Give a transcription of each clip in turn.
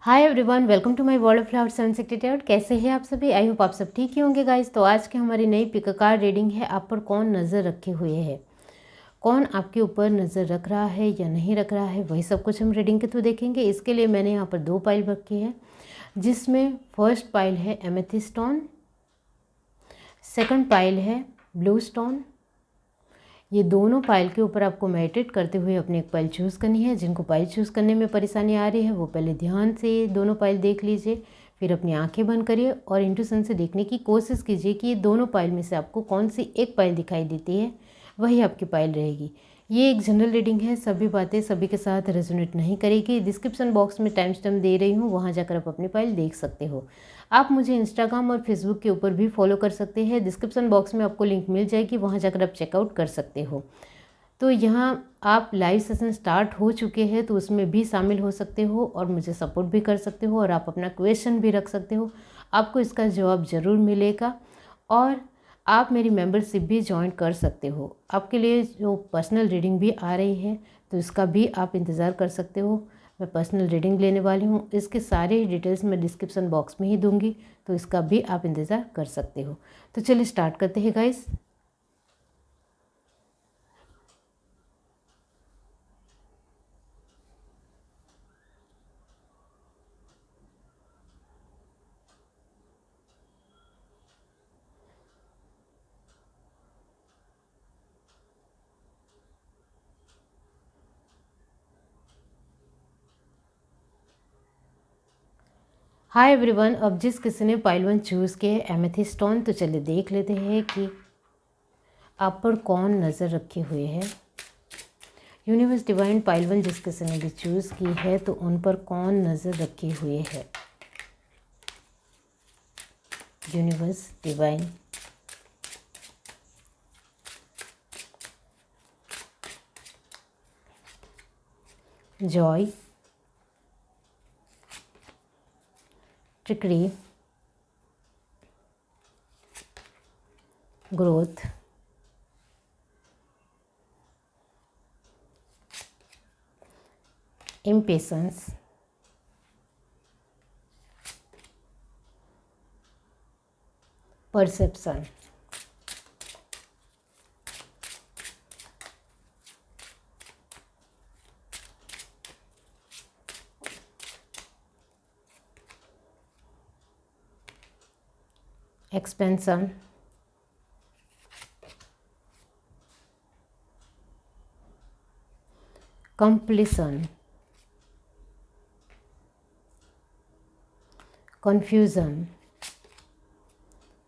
Hi everyone, welcome to my world of flower 768। कैसे हैं आप सभी? आई होप आप सब ठीक ही होंगे गाइस। तो आज की हमारी नई पिक कार्ड रीडिंग है। आप पर कौन नज़र रखे हुए है, कौन आपके ऊपर नज़र रख रहा है या नहीं रख रहा है, वही सब कुछ हम रीडिंग के थ्रू देखेंगे। इसके लिए मैंने यहाँ पर 2 पाइल रखी है, जिसमें फर्स्ट पाइल है एमेथिस्ट स्टोन, सेकंड पाइल है ब्लू स्टोन। ये दोनों पाइल के ऊपर आपको मेडिटेट करते हुए अपनी एक पाइल चूज़ करनी है। जिनको पाइल चूज़ करने में परेशानी आ रही है वो पहले ध्यान से दोनों पाइल देख लीजिए, फिर अपनी आंखें बंद करिए और इंट्यूशन से देखने की कोशिश कीजिए कि ये दोनों पाइल में से आपको कौन सी एक पाइल दिखाई देती है, वही आपकी पाइल रहेगी। ये एक जनरल रीडिंग है, सभी बातें सभी के साथ रेजोनेट नहीं करेगी। डिस्क्रिप्शन बॉक्स में टाइम स्टैम्प दे रही हूँ, वहाँ जाकर आप अपनी पाइल देख सकते हो। आप मुझे इंस्टाग्राम और फेसबुक के ऊपर भी फॉलो कर सकते हैं। डिस्क्रिप्शन बॉक्स में आपको लिंक मिल जाएगी, वहाँ जाकर आप चेकआउट कर सकते हो। तो यहाँ आप लाइव सेशन स्टार्ट हो चुके हैं तो उसमें भी शामिल हो सकते हो और मुझे सपोर्ट भी कर सकते हो और आप अपना क्वेश्चन भी रख सकते हो, आपको इसका जवाब ज़रूर मिलेगा। और आप मेरी मेंबरशिप भी ज्वाइन कर सकते हो। आपके लिए जो पर्सनल रीडिंग भी आ रही है तो इसका भी आप इंतज़ार कर सकते हो। मैं पर्सनल रीडिंग लेने वाली हूँ, इसके सारे डिटेल्स मैं डिस्क्रिप्शन बॉक्स में ही दूँगी, तो इसका भी आप इंतज़ार कर सकते हो। तो चलिए स्टार्ट करते हैं गाइस। हाय एवरीवन, अब जिस किसी ने पाइल 1 चूज़ किया है एमेथिस्ट स्टोन, तो चलिए देख लेते हैं कि आप पर कौन नज़र रखे हुए है। यूनिवर्स डिवाइन पाइल 1 जिस किसी ने भी चूज़ की है तो उन पर कौन नज़र रखे हुए है। Universe divine Joy, trickery, growth, impatience, perception, expansion, completion, confusion,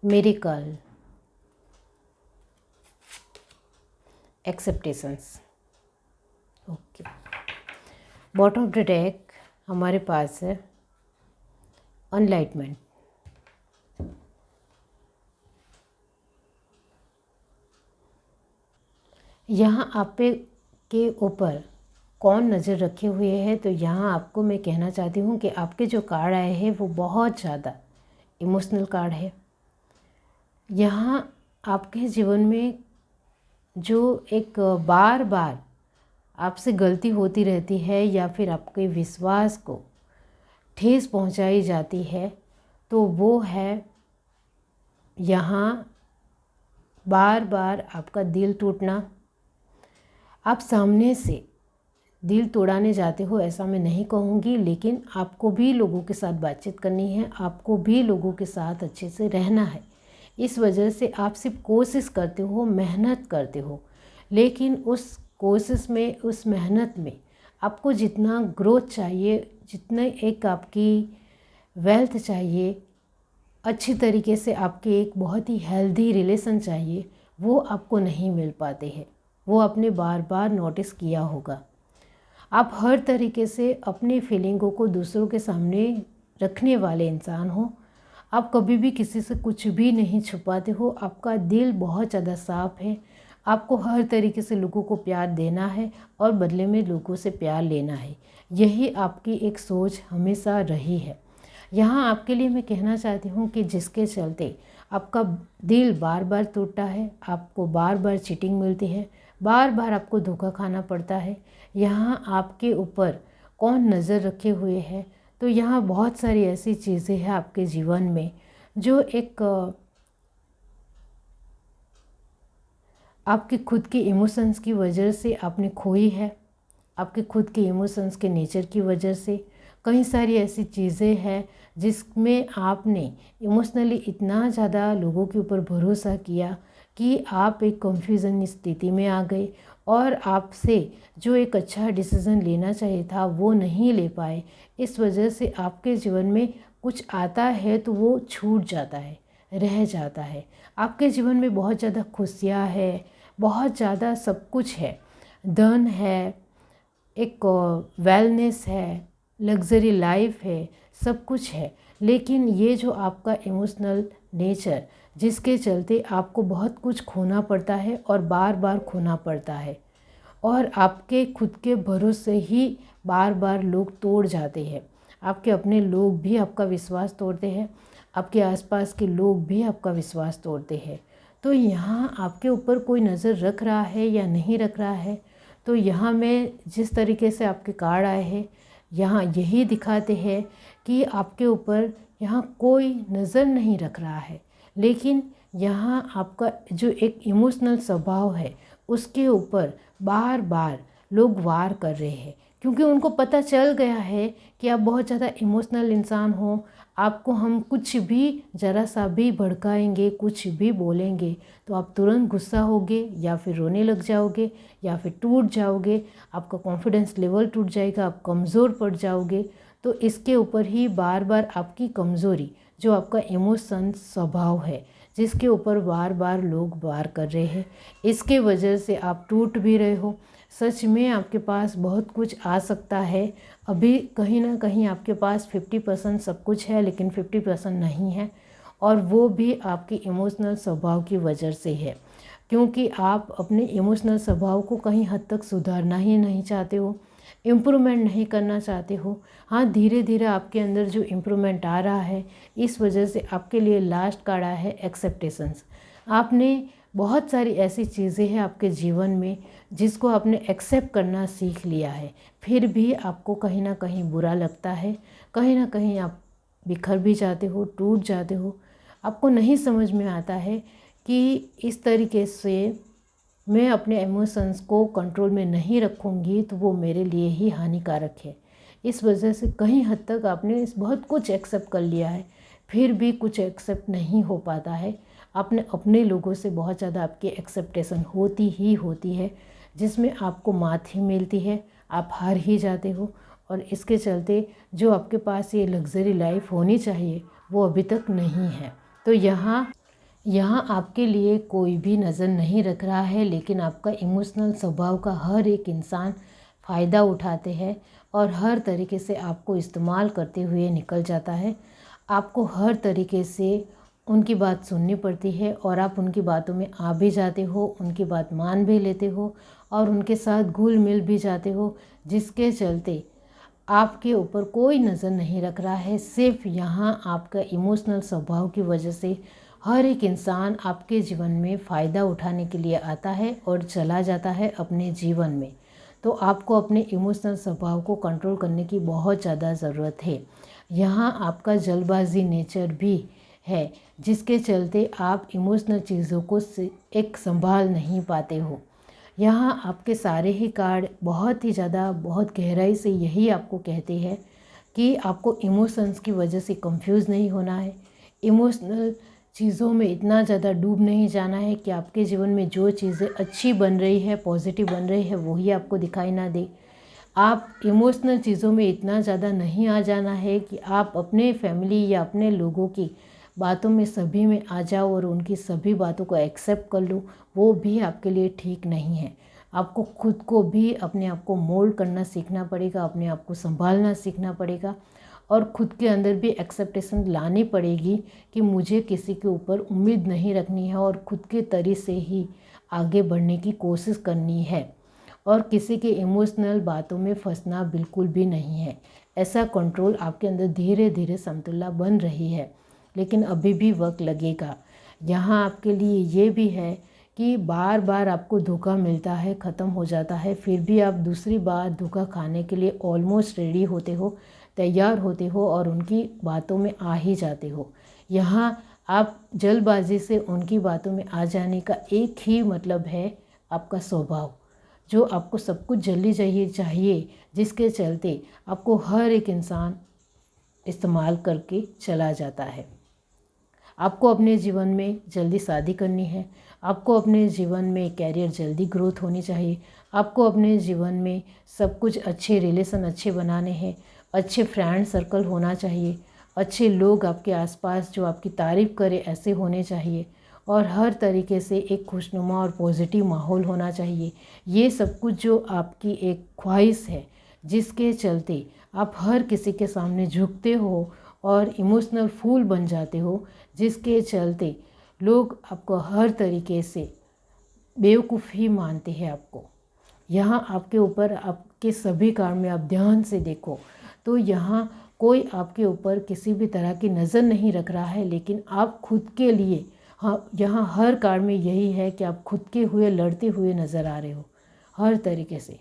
miracle, acceptations। Okay, bottom of the deck हमारे पास है अनलाइटमेंट। यहाँ आप पे के ऊपर कौन नज़र रखे हुए है, तो यहाँ आपको मैं कहना चाहती हूँ कि आपके जो कार्ड आए हैं वो बहुत ज़्यादा इमोशनल कार्ड है। यहाँ आपके जीवन में जो एक बार बार आपसे गलती होती रहती है या फिर आपके विश्वास को ठेस पहुँचाई जाती है, तो वो है यहाँ बार बार आपका दिल टूटना। आप सामने से दिल तोड़ाने जाते हो ऐसा मैं नहीं कहूँगी, लेकिन आपको भी लोगों के साथ बातचीत करनी है, आपको भी लोगों के साथ अच्छे से रहना है। इस वजह से आप सिर्फ कोशिश करते हो, मेहनत करते हो, लेकिन उस कोशिश में, उस मेहनत में आपको जितना ग्रोथ चाहिए, जितने एक आपकी वेल्थ चाहिए, अच्छी तरीके से आपके एक बहुत ही हेल्दी रिलेशन चाहिए, वो आपको नहीं मिल पाते हैं। वो आपने बार बार नोटिस किया होगा। आप हर तरीके से अपनी फीलिंगों को दूसरों के सामने रखने वाले इंसान हो। आप कभी भी किसी से कुछ भी नहीं छुपाते हो। आपका दिल बहुत ज़्यादा साफ है। आपको हर तरीके से लोगों को प्यार देना है और बदले में लोगों से प्यार लेना है। यही आपकी एक सोच हमेशा रही है। यहाँ आपके लिए मैं कहना चाहती हूँ कि जिसके चलते आपका दिल बार बार टूटता है, आपको बार बार चीटिंग मिलती है, बार बार आपको धोखा खाना पड़ता है, यहाँ आपके ऊपर कौन नज़र रखे हुए है, तो यहाँ बहुत सारी ऐसी चीज़ें हैं आपके जीवन में जो एक आपके खुद के इमोशंस की वजह से आपने खोई है। आपके खुद के इमोशंस के नेचर की वजह से कई सारी ऐसी चीज़ें हैं जिसमें आपने इमोशनली इतना ज़्यादा लोगों के ऊपर भरोसा किया कि आप एक कंफ्यूजन स्थिति में आ गए और आपसे जो एक अच्छा डिसीज़न लेना चाहिए था वो नहीं ले पाए। इस वजह से आपके जीवन में कुछ आता है तो वो छूट जाता है, रह जाता है। आपके जीवन में बहुत ज़्यादा खुशियाँ है, बहुत ज़्यादा सब कुछ है, धन है, एक वेलनेस है, लग्जरी लाइफ है, सब कुछ है। लेकिन ये जो आपका इमोशनल नेचर जिसके चलते आपको बहुत कुछ खोना पड़ता है और बार बार खोना पड़ता है और आपके खुद के भरोसे ही बार बार लोग तोड़ जाते हैं। आपके अपने लोग भी आपका विश्वास तोड़ते हैं, आपके आसपास के लोग भी आपका विश्वास तोड़ते हैं। तो यहाँ आपके ऊपर कोई नज़र रख रहा है या नहीं रख रहा है, तो यहाँ मैं जिस तरीके से आपके कार्ड आए हैं यहाँ यही दिखाते हैं कि आपके ऊपर यहाँ कोई नज़र नहीं रख रहा है, लेकिन यहाँ आपका जो एक इमोशनल स्वभाव है उसके ऊपर बार बार लोग वार कर रहे हैं, क्योंकि उनको पता चल गया है कि आप बहुत ज़्यादा इमोशनल इंसान हो। आपको हम कुछ भी ज़रा सा भी भड़काएंगे, कुछ भी बोलेंगे तो आप तुरंत गुस्सा होगे या फिर रोने लग जाओगे या फिर टूट जाओगे, आपका कॉन्फिडेंस लेवल टूट जाएगा, आप कमज़ोर पड़ जाओगे। तो इसके ऊपर ही बार बार आपकी कमज़ोरी जो आपका इमोशन स्वभाव है जिसके ऊपर बार बार लोग वार कर रहे हैं, इसके वजह से आप टूट भी रहे हो। सच में आपके पास बहुत कुछ आ सकता है, अभी कहीं ना कहीं आपके पास 50% सब कुछ है लेकिन 50% नहीं है, और वो भी आपकी इमोशनल स्वभाव की वजह से है, क्योंकि आप अपने इमोशनल स्वभाव को कहीं हद तक सुधारना ही नहीं चाहते हो, इम्प्रूवमेंट नहीं करना चाहते हो। हाँ, धीरे धीरे आपके अंदर जो इम्प्रूवमेंट आ रहा है, इस वजह से आपके लिए लास्ट कार्ड आया है एक्सेप्टेशंस। आपने बहुत सारी ऐसी चीज़ें हैं आपके जीवन में जिसको आपने एक्सेप्ट करना सीख लिया है, फिर भी आपको कहीं ना कहीं बुरा लगता है, कहीं ना कहीं आप बिखर भी जाते हो, टूट जाते हो। आपको नहीं समझ में आता है कि इस तरीके से मैं अपने इमोशंस को कंट्रोल में नहीं रखूँगी तो वो मेरे लिए ही हानिकारक है। इस वजह से कहीं हद तक आपने बहुत कुछ एक्सेप्ट कर लिया है, फिर भी कुछ एक्सेप्ट नहीं हो पाता है। आपने अपने लोगों से बहुत ज़्यादा आपकी एक्सेप्टेशन होती है जिसमें आपको मात ही मिलती है, आप हार ही जाते हो, और इसके चलते जो आपके पास ये लग्जरी लाइफ होनी चाहिए वो अभी तक नहीं है। तो यहाँ आपके लिए कोई भी नज़र नहीं रख रहा है, लेकिन आपका इमोशनल स्वभाव का हर एक इंसान फ़ायदा उठाते हैं और हर तरीके से आपको इस्तेमाल करते हुए निकल जाता है। आपको हर तरीके से उनकी बात सुननी पड़ती है और आप उनकी बातों में आ भी जाते हो, उनकी बात मान भी लेते हो और उनके साथ घुल मिल भी जाते हो, जिसके चलते आपके ऊपर कोई नज़र नहीं रख रहा है। सिर्फ यहाँ आपका इमोशनल स्वभाव की वजह से हर एक इंसान आपके जीवन में फ़ायदा उठाने के लिए आता है और चला जाता है अपने जीवन में। तो आपको अपने इमोशनल स्वभाव को कंट्रोल करने की बहुत ज़्यादा ज़रूरत है। यहाँ आपका जल्दबाजी नेचर भी है जिसके चलते आप इमोशनल चीज़ों को एक संभाल नहीं पाते हो। यहाँ आपके सारे ही कार्ड बहुत ही ज़्यादा बहुत गहराई से यही आपको कहते हैं कि आपको इमोशंस की वजह से कंफ्यूज नहीं होना है, इमोशनल चीज़ों में इतना ज़्यादा डूब नहीं जाना है कि आपके जीवन में जो चीज़ें अच्छी बन रही है, पॉजिटिव बन रही है, वही आपको दिखाई ना दे। आप इमोशनल चीज़ों में इतना ज़्यादा नहीं आ जाना है कि आप अपने फैमिली या अपने लोगों की बातों में सभी में आ जाओ और उनकी सभी बातों को एक्सेप्ट कर लो, वो भी आपके लिए ठीक नहीं है। आपको खुद को भी अपने आप को मोल्ड करना सीखना पड़ेगा, अपने आप को संभालना सीखना पड़ेगा और खुद के अंदर भी एक्सेप्टेशन लानी पड़ेगी कि मुझे किसी के ऊपर उम्मीद नहीं रखनी है और खुद के तरीके से ही आगे बढ़ने की कोशिश करनी है और किसी के इमोशनल बातों में फंसना बिल्कुल भी नहीं है। ऐसा कंट्रोल आपके अंदर धीरे धीरे समतुल्य बन रही है, लेकिन अभी भी वक्त लगेगा। यहाँ आपके लिए ये भी है कि बार बार आपको धोखा मिलता है, ख़त्म हो जाता है, फिर भी आप दूसरी बार धोखा खाने के लिए ऑलमोस्ट रेडी होते हो, तैयार होते हो और उनकी बातों में आ ही जाते हो। यहाँ आप जल्दबाजी से उनकी बातों में आ जाने का एक ही मतलब है आपका स्वभाव, जो आपको सब कुछ जल्दी चाहिए, जिसके चलते आपको हर एक इंसान इस्तेमाल करके चला जाता है। आपको अपने जीवन में जल्दी शादी करनी है, आपको अपने जीवन में कैरियर जल्दी ग्रोथ होनी चाहिए, आपको अपने जीवन में सब कुछ अच्छे रिलेशन अच्छे बनाने हैं, अच्छे फ्रेंड सर्कल होना चाहिए, अच्छे लोग आपके आसपास जो आपकी तारीफ़ करे ऐसे होने चाहिए, और हर तरीके से एक खुशनुमा और पॉजिटिव माहौल होना चाहिए। ये सब कुछ जो आपकी एक ख्वाहिश है, जिसके चलते आप हर किसी के सामने झुकते हो और इमोशनल फूल बन जाते हो, जिसके चलते लोग आपको हर तरीके से बेवकूफ़ ही मानते हैं आपको। यहाँ आपके ऊपर आपके सभी काम में आप ध्यान से देखो तो यहाँ कोई आपके ऊपर किसी भी तरह की नज़र नहीं रख रहा है, लेकिन आप खुद के लिए, हाँ, यहाँ हर कार में यही है कि आप खुद के हुए लड़ते हुए नज़र आ रहे हो। हर तरीके से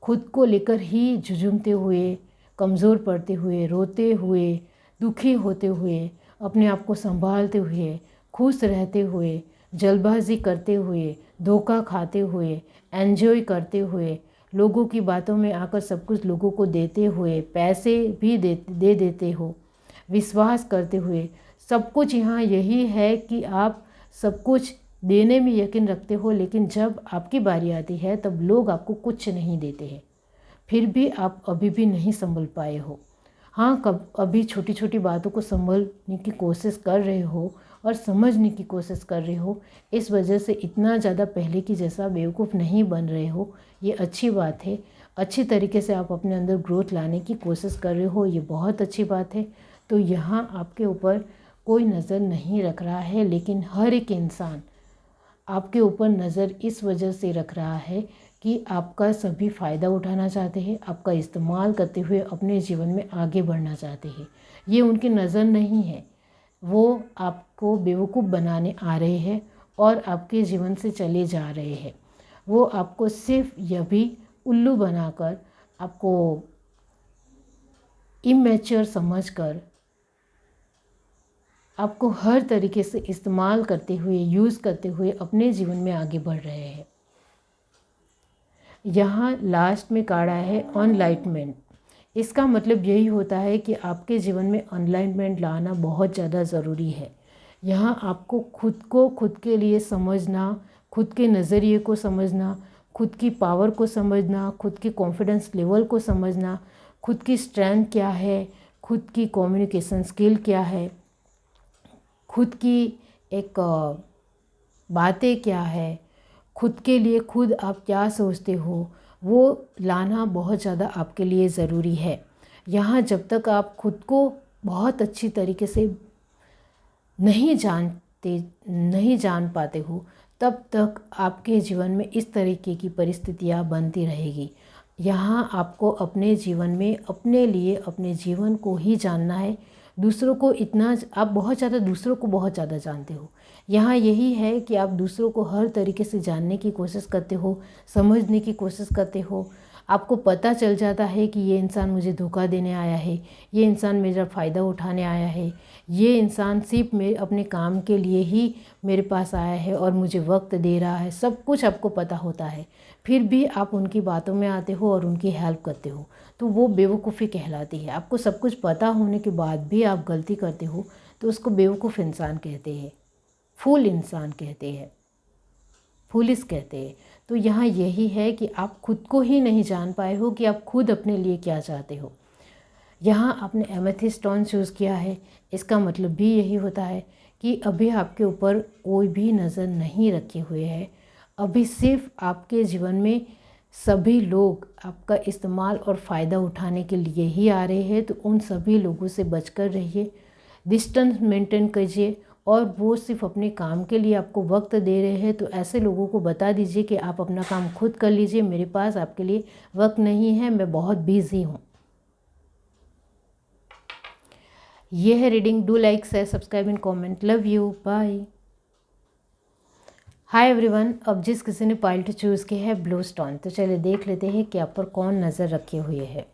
खुद को लेकर ही झुझुमते हुए, कमज़ोर पड़ते हुए, रोते हुए, दुखी होते हुए, अपने आप को संभालते हुए, खुश रहते हुए, जल्दबाजी करते हुए, धोखा खाते हुए, एंजॉय करते हुए, लोगों की बातों में आकर सब कुछ लोगों को देते हुए, पैसे भी दे देते हो, विश्वास करते हुए, सब कुछ यहाँ यही है कि आप सब कुछ देने में यकीन रखते हो, लेकिन जब आपकी बारी आती है तब लोग आपको कुछ नहीं देते हैं। फिर भी आप अभी भी नहीं संभल पाए हो। हाँ, अभी छोटी छोटी बातों को संभलने की कोशिश कर रहे हो और समझने की कोशिश कर रहे हो, इस वजह से इतना ज़्यादा पहले की जैसा बेवकूफ़ नहीं बन रहे हो। ये अच्छी बात है। अच्छी तरीके से आप अपने अंदर ग्रोथ लाने की कोशिश कर रहे हो, ये बहुत अच्छी बात है। तो यहाँ आपके ऊपर कोई नज़र नहीं रख रहा है, लेकिन हर एक इंसान आपके ऊपर नज़र इस वजह से रख रहा है कि आपका सभी फ़ायदा उठाना चाहते हैं, आपका इस्तेमाल करते हुए अपने जीवन में आगे बढ़ना चाहते हैं। ये उनकी नज़र नहीं है, वो आपको बेवकूफ़ बनाने आ रहे हैं और आपके जीवन से चले जा रहे हैं। वो आपको सिर्फ यह भी उल्लू बनाकर, आपको इमैच्योर समझकर, आपको हर तरीके से इस्तेमाल करते हुए, यूज़ करते हुए अपने जीवन में आगे बढ़ रहे हैं। यहाँ लास्ट में कार्ड आया है एनलाइटमेंट। इसका मतलब यही होता है कि आपके जीवन में एनलाइटमेंट लाना बहुत ज़्यादा ज़रूरी है। यहाँ आपको खुद को खुद के लिए समझना, खुद के नज़रिए को समझना, खुद की पावर को समझना, खुद की कॉन्फिडेंस लेवल को समझना, खुद की स्ट्रेंथ क्या है, खुद की कम्युनिकेशन स्किल क्या है, खुद की एक बातें क्या है, खुद के लिए खुद आप क्या सोचते हो, वो लाना बहुत ज़्यादा आपके लिए ज़रूरी है। यहाँ जब तक आप खुद को बहुत अच्छी तरीके से नहीं जान पाते हो, तब तक आपके जीवन में इस तरीके की परिस्थितियाँ बनती रहेगी। यहाँ आपको अपने जीवन में अपने लिए, अपने जीवन को ही जानना है। दूसरों को इतना, आप बहुत ज़्यादा दूसरों को बहुत ज़्यादा जानते हो। यहाँ यही है कि आप दूसरों को हर तरीके से जानने की कोशिश करते हो, समझने की कोशिश करते हो। आपको पता चल जाता है कि ये इंसान मुझे धोखा देने आया है, ये इंसान मेरा फ़ायदा उठाने आया है, ये इंसान सिर्फ मेरे अपने काम के लिए ही मेरे पास आया है और मुझे वक्त दे रहा है। सब कुछ आपको पता होता है, फिर भी आप उनकी बातों में आते हो और उनकी हेल्प करते हो, तो वो बेवकूफ़ी कहलाती है। आपको सब कुछ पता होने के बाद भी आप गलती करते हो तो उसको बेवकूफ़ इंसान कहते हैं, फूल इंसान कहते हैं, फूलिश कहते हैं। तो यहाँ यही है कि आप खुद को ही नहीं जान पाए हो कि आप खुद अपने लिए क्या चाहते हो। यहाँ आपने एमेथिस्ट स्टोन चूज़ किया है, इसका मतलब भी यही होता है कि अभी आपके ऊपर कोई भी नज़र नहीं रखे हुए है। अभी सिर्फ आपके जीवन में सभी लोग आपका इस्तेमाल और फ़ायदा उठाने के लिए ही आ रहे हैं, तो उन सभी लोगों से बचकर रहिए, डिस्टेंस मेंटेन कीजिए, और वो सिर्फ अपने काम के लिए आपको वक्त दे रहे हैं तो ऐसे लोगों को बता दीजिए कि आप अपना काम खुद कर लीजिए, मेरे पास आपके लिए वक्त नहीं है, मैं बहुत बिजी हूँ। ये है reading. Do like, share, subscribe and comment. Love you, bye. Hi everyone. अब जिस किसी ने पाइल टू चूज़ किया है ब्लू स्टोन, तो चलिए देख लेते हैं कि आप पर कौन नज़र रखे हुए है।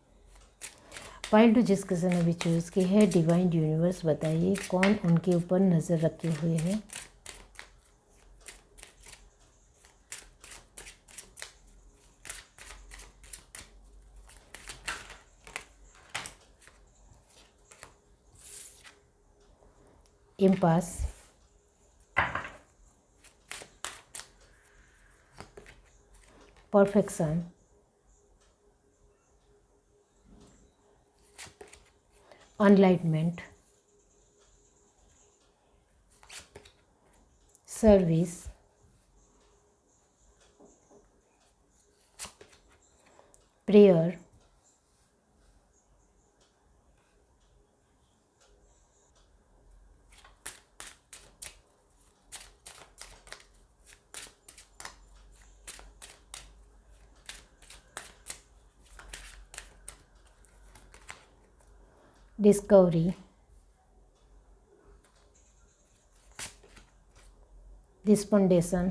फाइल टू जिस किसी ने भी चूज़ की है, डिवाइन यूनिवर्स बताइए कौन उनके ऊपर नज़र रखे हुए है। Impasse, perfection, enlightenment, service, prayer, discovery, dispensation,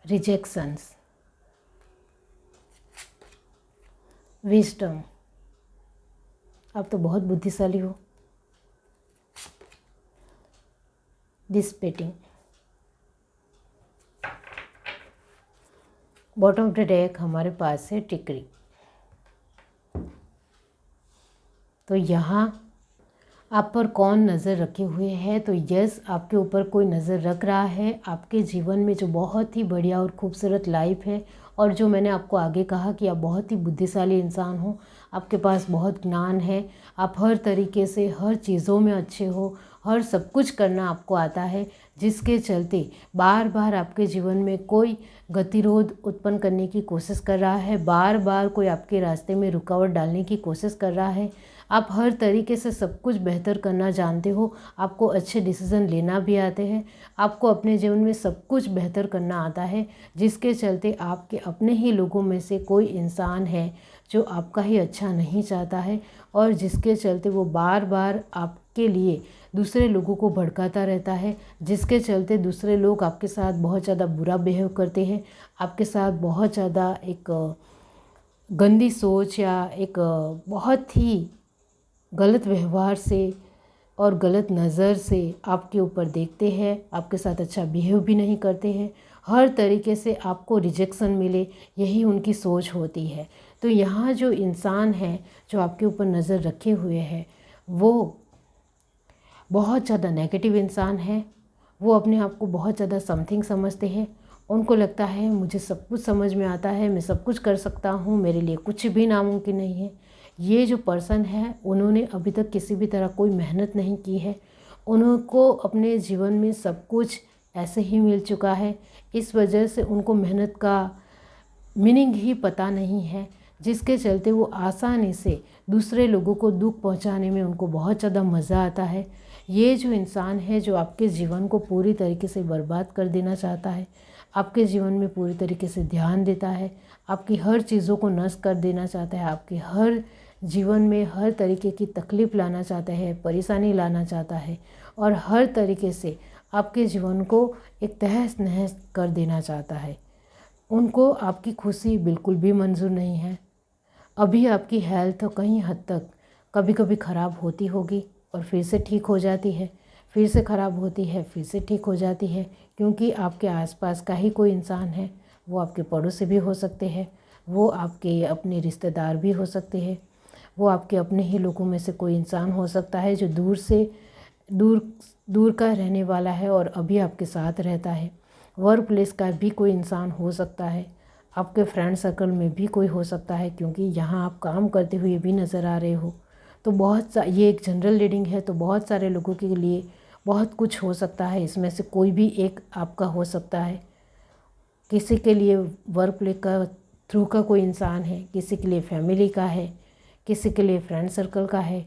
rejections, wisdom, आप तो बहुत बुद्धिशाली हो, disputing. Bottom of the deck हमारे पास है टिकरी। तो यहाँ आप पर कौन नज़र रखे हुए है? तो यस, आपके ऊपर कोई नज़र रख रहा है। आपके जीवन में जो बहुत ही बढ़िया और खूबसूरत लाइफ है, और जो मैंने आपको आगे कहा कि आप बहुत ही बुद्धिशाली इंसान हो, आपके पास बहुत ज्ञान है, आप हर तरीके से हर चीज़ों में अच्छे हो, हर सब कुछ करना आपको आता है, जिसके चलते बार बार आपके जीवन में कोई गतिरोध उत्पन्न करने की कोशिश कर रहा है, बार बार कोई आपके रास्ते में रुकावट डालने की कोशिश कर रहा है। आप हर तरीके से सब कुछ बेहतर करना जानते हो, आपको अच्छे डिसीज़न लेना भी आते हैं, आपको अपने जीवन में सब कुछ बेहतर करना आता है, जिसके चलते आपके अपने ही लोगों में से कोई इंसान है जो आपका ही अच्छा नहीं चाहता है, और जिसके चलते वो बार बार आपके लिए दूसरे लोगों को भड़काता रहता है, जिसके चलते दूसरे लोग आपके साथ बहुत ज़्यादा बुरा बिहेव करते हैं, आपके साथ बहुत ज़्यादा एक गंदी सोच या एक बहुत ही गलत व्यवहार से और गलत नज़र से आपके ऊपर देखते हैं, आपके साथ अच्छा बिहेव भी नहीं करते हैं, हर तरीके से आपको रिजेक्शन मिले, यही उनकी सोच होती है। तो यहाँ जो इंसान है जो आपके ऊपर नज़र रखे हुए है, वो बहुत ज़्यादा नेगेटिव इंसान है। वो अपने आप को बहुत ज़्यादा समथिंग समझते हैं। उनको लगता है मुझे सब कुछ समझ में आता है, मैं सब कुछ कर सकता हूँ, मेरे लिए कुछ भी नामुमकिन नहीं है। ये जो पर्सन है, उन्होंने अभी तक किसी भी तरह कोई मेहनत नहीं की है, उनको अपने जीवन में सब कुछ ऐसे ही मिल चुका है। इस वजह से उनको मेहनत का मीनिंग ही पता नहीं है, जिसके चलते वो आसानी से दूसरे लोगों को दुख पहुंचाने में उनको बहुत ज़्यादा मज़ा आता है। ये जो इंसान है जो आपके जीवन को पूरी तरीके से बर्बाद कर देना चाहता है, आपके जीवन में पूरी तरीके से ध्यान देता है, आपकी हर चीज़ों को नष्ट कर देना चाहता है, आपके हर जीवन में हर तरीके की तकलीफ़ लाना चाहता है, परेशानी लाना चाहता है, और हर तरीके से आपके जीवन को एक तहस नहस कर देना चाहता है। उनको आपकी खुशी बिल्कुल भी मंजूर नहीं है। अभी आपकी हेल्थ कहीं हद तक कभी कभी ख़राब होती होगी और फिर से ठीक हो जाती है, फिर से ख़राब होती है, फिर से ठीक हो जाती है, क्योंकि आपके आसपास का ही कोई इंसान है। वो आपके पड़ोसी भी हो सकते हैं, वो आपके अपने रिश्तेदार भी हो सकते हैं, वो आपके अपने ही लोगों में से कोई इंसान हो सकता है जो दूर का रहने वाला है और अभी आपके साथ रहता है। वर्क प्लेस का भी कोई इंसान हो सकता है, आपके फ्रेंड सर्कल में भी कोई हो सकता है, क्योंकि यहाँ आप काम करते हुए भी नज़र आ रहे हो। तो ये एक जनरल रीडिंग है, तो बहुत सारे लोगों के लिए बहुत कुछ हो सकता है। इसमें से कोई भी एक आपका हो सकता है। किसी के लिए वर्क प्लेस का थ्रू का कोई इंसान है, किसी के लिए फैमिली का है, किसी के लिए फ्रेंड सर्कल का है,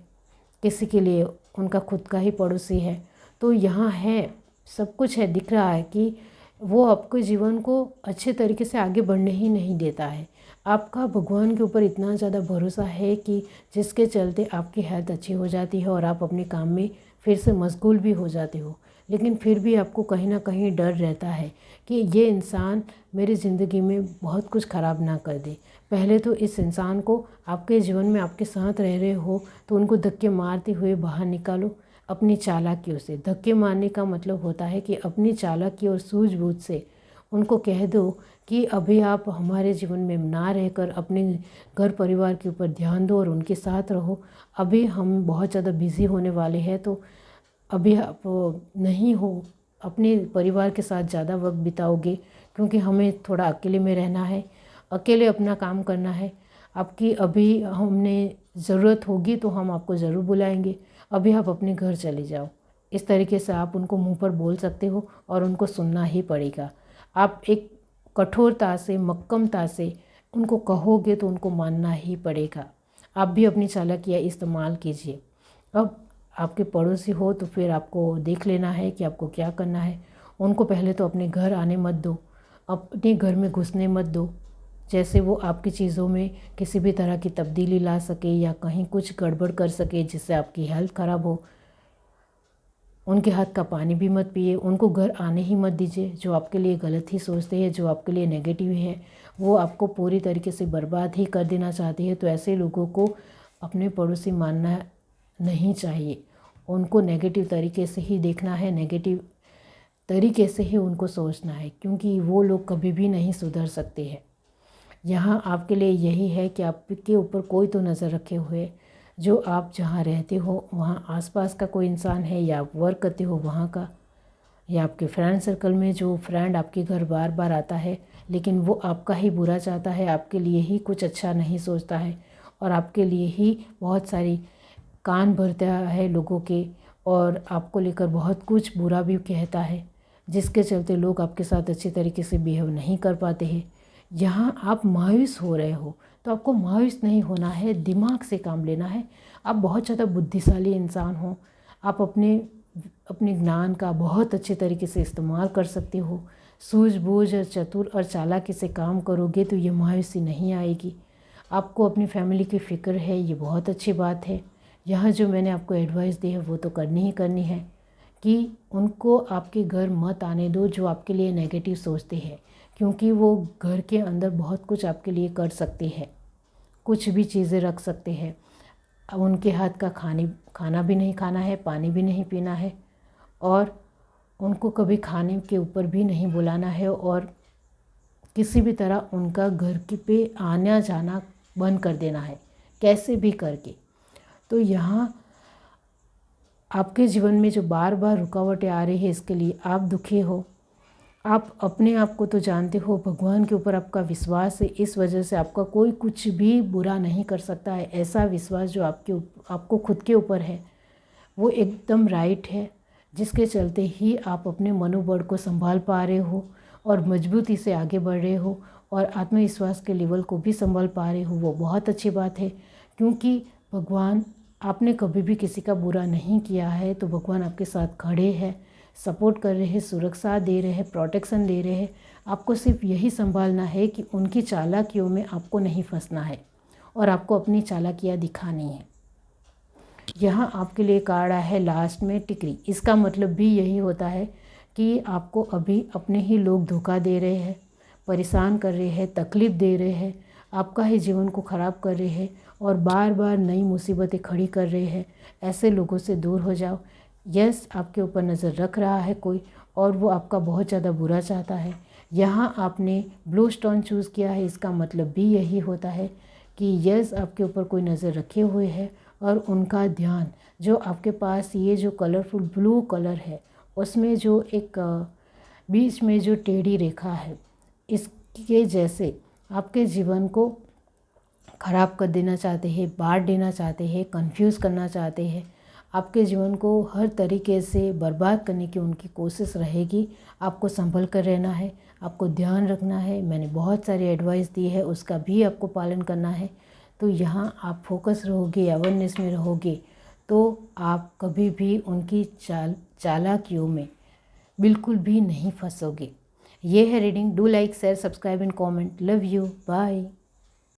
किसी के लिए उनका खुद का ही पड़ोसी है। तो यहाँ है, सब कुछ है, दिख रहा है कि वो आपके जीवन को अच्छे तरीके से आगे बढ़ने ही नहीं देता है। आपका भगवान के ऊपर इतना ज़्यादा भरोसा है कि जिसके चलते आपकी हेल्थ अच्छी हो जाती है और आप अपने काम में फिर से मशगूल भी हो जाते हो। लेकिन फिर भी आपको कहीं ना कहीं डर रहता है कि ये इंसान मेरी ज़िंदगी में बहुत कुछ ख़राब ना कर दे। पहले तो इस इंसान को आपके जीवन में आपके साथ रह रहे हो तो उनको धक्के मारते हुए बाहर निकालो अपनी चालाकियों से। धक्के मारने का मतलब होता है कि अपनी चालाकी और सूझबूझ से उनको कह दो कि अभी आप हमारे जीवन में ना रहकर अपने घर परिवार के ऊपर ध्यान दो और उनके साथ रहो। अभी हम बहुत ज़्यादा बिज़ी होने वाले हैं, तो अभी आप नहीं हो अपने परिवार के साथ ज़्यादा वक्त बिताओगे, क्योंकि हमें थोड़ा अकेले में रहना है, अकेले अपना काम करना है। आपकी अभी हमने ज़रूरत होगी तो हम आपको ज़रूर बुलाएंगे, अभी आप अपने घर चले जाओ। इस तरीके से आप उनको मुंह पर बोल सकते हो और उनको सुनना ही पड़ेगा। आप एक कठोरता से, मक्कमता से उनको कहोगे तो उनको मानना ही पड़ेगा। आप भी अपनी चालाकियाँ इस्तेमाल कीजिए। अब आपके पड़ोसी हो तो फिर आपको देख लेना है कि आपको क्या करना है। उनको पहले तो अपने घर आने मत दो, अपने घर में घुसने मत दो, जैसे वो आपकी चीज़ों में किसी भी तरह की तब्दीली ला सके या कहीं कुछ गड़बड़ कर सके जिससे आपकी हेल्थ ख़राब हो। उनके हाथ का पानी भी मत पिए, उनको घर आने ही मत दीजिए। जो आपके लिए गलत ही सोचते हैं, जो आपके लिए नेगेटिव है, वो आपको पूरी तरीके से बर्बाद ही कर देना चाहते हैं। तो ऐसे लोगों को अपने पड़ोसी मानना नहीं चाहिए। उनको नेगेटिव तरीके से ही देखना है, नेगेटिव तरीके से ही उनको सोचना है, क्योंकि वो लोग कभी भी नहीं सुधर सकते हैं। यहाँ आपके लिए यही है कि आपके ऊपर कोई तो नज़र रखे हुए, जो आप जहाँ रहते हो वहाँ आसपास का कोई इंसान है, या आप वर्क करते हो वहाँ का, या आपके फ्रेंड सर्कल में जो फ्रेंड आपके घर बार बार आता है लेकिन वो आपका ही बुरा चाहता है, आपके लिए ही कुछ अच्छा नहीं सोचता है और आपके लिए ही बहुत सारी कान भरता है लोगों के, और आपको लेकर बहुत कुछ बुरा भी कहता है, जिसके चलते लोग आपके साथ अच्छी तरीके से बिहेव नहीं कर पाते हैं। यहाँ आप मायूस हो रहे हो तो आपको मायूस नहीं होना है, दिमाग से काम लेना है। आप बहुत ज़्यादा बुद्धिशाली इंसान हो, आप अपने ज्ञान का बहुत अच्छे तरीके से इस्तेमाल कर सकते हो। सूझबूझ और चतुर और चालाकी से काम करोगे तो ये मायूसी नहीं आएगी। आपको अपनी फैमिली की फ़िक्र है, ये बहुत अच्छी बात है। यहाँ जो मैंने आपको एडवाइस दी है वो तो करनी ही करनी है कि उनको आपके घर मत आने दो जो आपके लिए नेगेटिव सोचते हैं, क्योंकि वो घर के अंदर बहुत कुछ आपके लिए कर सकते हैं, कुछ भी चीज़ें रख सकते हैं। अब उनके हाथ का खाना भी नहीं खाना है, पानी भी नहीं पीना है, और उनको कभी खाने के ऊपर भी नहीं बुलाना है, और किसी भी तरह उनका घर के पे आना जाना बंद कर देना है, कैसे भी करके। तो यहाँ आपके जीवन में जो बार बार रुकावटें आ रही है, इसके लिए आप दुखी हो। आप अपने आप को तो जानते हो, भगवान के ऊपर आपका विश्वास है, इस वजह से आपका कोई कुछ भी बुरा नहीं कर सकता है। ऐसा विश्वास जो आपको खुद के ऊपर है वो एकदम राइट है, जिसके चलते ही आप अपने मनोबल को संभाल पा रहे हो और मजबूती से आगे बढ़ रहे हो, और आत्मविश्वास के लेवल को भी संभाल पा रहे हो। वो बहुत अच्छी बात है, क्योंकि भगवान, आपने कभी भी किसी का बुरा नहीं किया है, तो भगवान आपके साथ खड़े हैं, सपोर्ट कर रहे हैं, सुरक्षा दे रहे हैं, प्रोटेक्शन दे रहे हैं। आपको सिर्फ यही संभालना है कि उनकी चालाकियों में आपको नहीं फंसना है और आपको अपनी चालाकियाँ दिखानी है। यहाँ आपके लिए कार्ड आया है लास्ट में टिकरी। इसका मतलब भी यही होता है कि आपको अभी अपने ही लोग धोखा दे रहे हैं, परेशान कर रहे हैं, तकलीफ़ दे रहे हैं, आपका ही जीवन को ख़राब कर रहे हैं और बार बार नई मुसीबतें खड़ी कर रहे हैं। ऐसे लोगों से दूर हो जाओ। यस, आपके ऊपर नज़र रख रहा है कोई, और वो आपका बहुत ज़्यादा बुरा चाहता है। यहाँ आपने ब्लू स्टोन चूज़ किया है, इसका मतलब भी यही होता है कि यस, आपके ऊपर कोई नज़र रखे हुए है, और उनका ध्यान जो आपके पास ये जो कलरफुल ब्लू कलर है उसमें जो एक बीच में जो टेढ़ी रेखा है, इसके जैसे आपके जीवन को ख़राब कर देना चाहते हैं, बांट देना चाहते हैं, कंफ्यूज करना चाहते हैं। आपके जीवन को हर तरीके से बर्बाद करने की उनकी कोशिश रहेगी। आपको संभल कर रहना है, आपको ध्यान रखना है। मैंने बहुत सारी एडवाइस दी है, उसका भी आपको पालन करना है। तो यहाँ आप फोकस रहोगे, अवेयरनेस में रहोगे, तो आप कभी भी उनकी चालाकियों में बिल्कुल भी नहीं फंसोगे। ये है reading. Do like, share, subscribe and comment. Love you, bye.